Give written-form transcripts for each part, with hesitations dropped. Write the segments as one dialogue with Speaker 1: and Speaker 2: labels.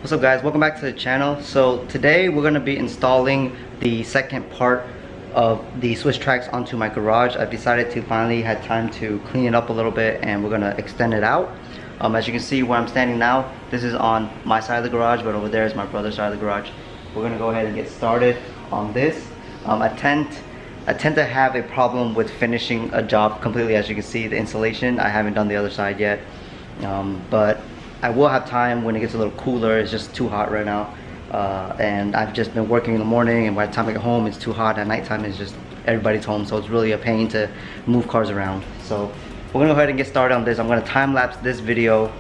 Speaker 1: What's up guys, welcome back to the channel. So today we're going to be installing the second part of the SwissTrax onto my garage. I've decided to finally had time to clean it up a little bit and we're going to extend it out. As you can see where I'm standing now, this is on my side of the garage, but over there is my brother's side of the garage. We're going to go ahead and get started on this. I tend to have a problem with finishing a job completely. As you can see, the insulation, I haven't done the other side yet, but I will have time when it gets a little cooler. It's just too hot right now, and I've just been working in the morning, and by the time I get home it's too hot. At nighttime it's just everybody's home, so it's really a pain to move cars around. So we're gonna go ahead and get started on this. I'm gonna time lapse this video,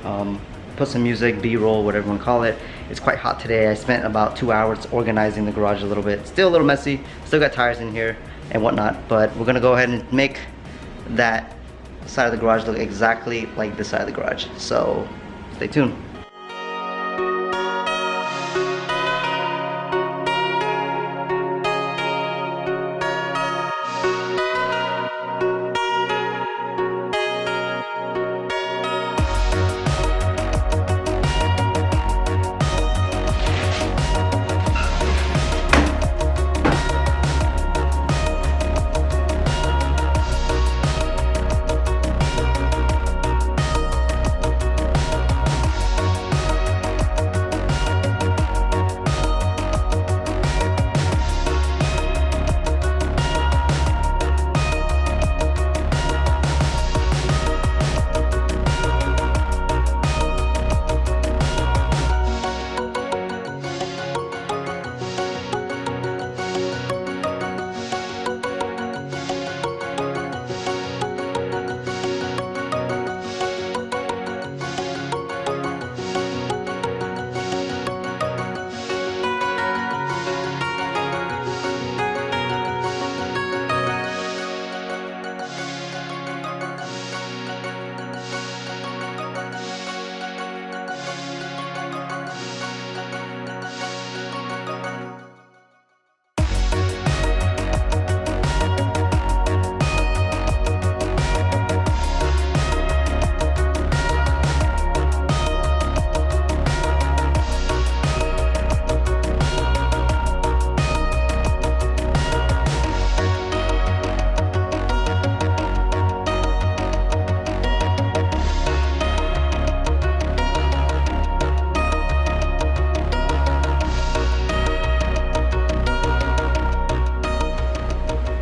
Speaker 1: put some music, b-roll, whatever you want to call it. It's quite hot today. I spent about 2 hours organizing the garage a little bit. Still a little messy, still got tires in here and whatnot, but we're gonna go ahead and make that side of the garage look exactly like this side of the garage. So stay tuned.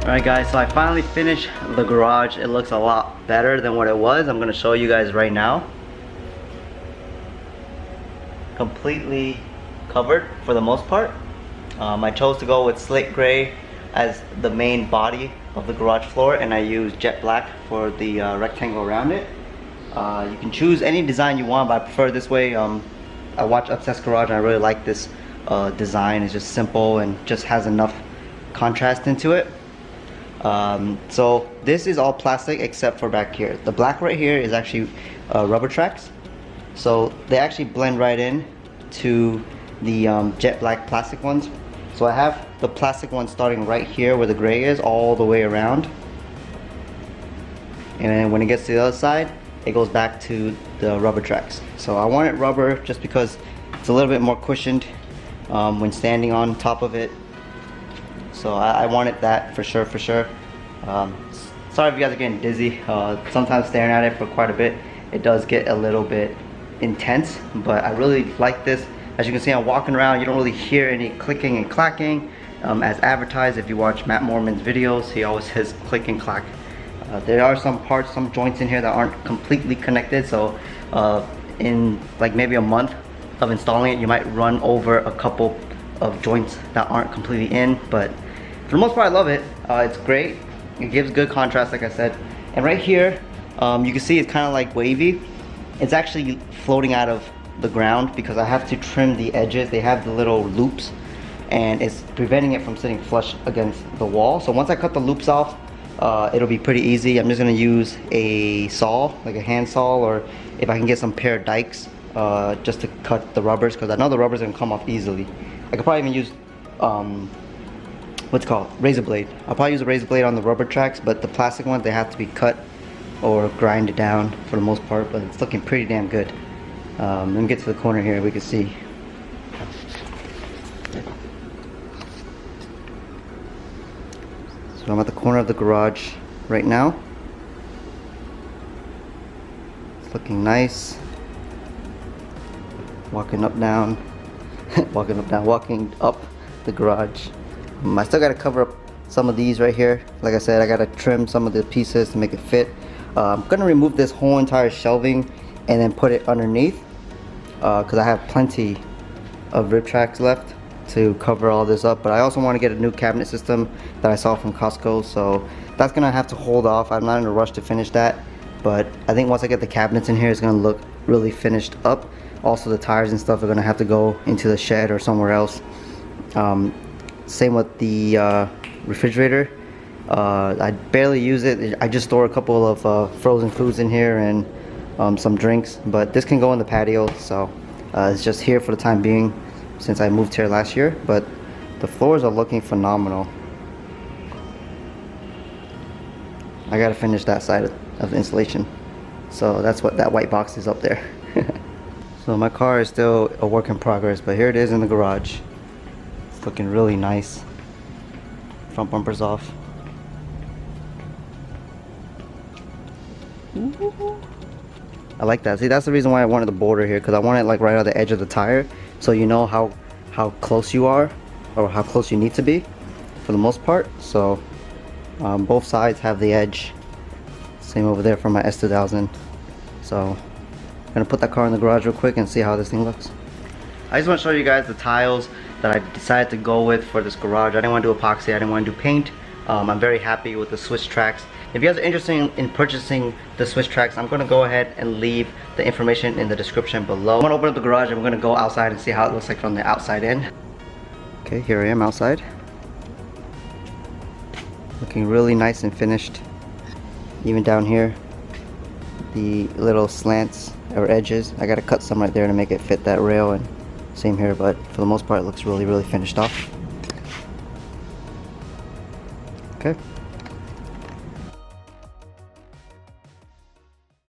Speaker 1: Alright guys, so I finally finished the garage. It looks a lot better than what it was. I'm going to show you guys right now. Completely covered for the most part. I chose to go with slate gray as the main body of the garage floor, and I used jet black for the rectangle around it. You can choose any design you want, but I prefer this way. I watched Obsessed Garage and I really like this design. It's just simple and just has enough contrast into it. So this is all plastic except for back here. The black right here is actually RibTrax. So they actually blend right in to the jet black plastic ones. So I have the plastic one starting right here where the gray is, all the way around. And then when it gets to the other side, it goes back to the RibTrax. So I wanted rubber just because it's a little bit more cushioned when standing on top of it. So I wanted that for sure, sorry if you guys are getting dizzy. Sometimes staring at it for quite a bit, it does get a little bit intense, but I really like this. As you can see, I'm walking around, you don't really hear any clicking and clacking as advertised. If you watch Matt Mormon's videos, he always says click and clack. There are some parts, some joints in here that aren't completely connected, so in like maybe a month of installing it, you might run over a couple of joints that aren't completely in, but for the most part I love it. It's great. It gives good contrast, like I said. And right here, you can see it's kind of like wavy. It's actually floating out of the ground because I have to trim the edges. They have the little loops and it's preventing it from sitting flush against the wall. So once I cut the loops off, it'll be pretty easy. I'm just gonna use a saw, like a hand saw, or if I can get some pair of dikes just to cut the rubbers, because I know the rubbers are gonna come off easily. I could probably even use what's it called, razor blade. I'll probably use a razor blade on the RibTrax, but the plastic ones, they have to be cut or grinded down for the most part, but it's looking pretty damn good. Let me get to the corner here, we can see. So I'm at the corner of the garage right now. It's looking nice. Walking up down, walking up the garage. I still gotta cover up some of these right here. Like I said, I gotta trim some of the pieces to make it fit. I'm gonna remove this whole entire shelving and then put it underneath because I have plenty of RibTrax left to cover all this up. But I also want to get a new cabinet system that I saw from Costco, so that's gonna have to hold off. I'm not in a rush to finish that, but I think once I get the cabinets in here, it's gonna look really finished up. Also, the tires and stuff are gonna have to go into the shed or somewhere else. Same with the refrigerator. I barely use it. I just store a couple of frozen foods in here and some drinks, but this can go in the patio, so it's just here for the time being since I moved here last year. But the floors are looking phenomenal. I gotta finish that side of the installation, so that's what that white box is up there. So my car is still a work in progress, but here it is in the garage. It's looking really nice. Front bumper's off. I like that. See, that's the reason why I wanted the border here, because I want it like right on the edge of the tire, so you know how close you are or how close you need to be for the most part. So both sides have the edge. Same over there for my S2000. So I'm gonna put that car in the garage real quick and see how this thing looks. I just want to show you guys the tiles that I decided to go with for this garage. I didn't want to do epoxy, I didn't want to do paint. I'm very happy with the SwissTrax. If you guys are interested in purchasing the SwissTrax, I'm going to go ahead and leave the information in the description below. I'm going to open up the garage and we're going to go outside and see how it looks like from the outside in. Okay, here I am outside. Looking really nice and finished. Even down here, the little slants or edges, I got to cut some right there to make it fit that rail, and same here, but for the most part it looks really finished off. Okay.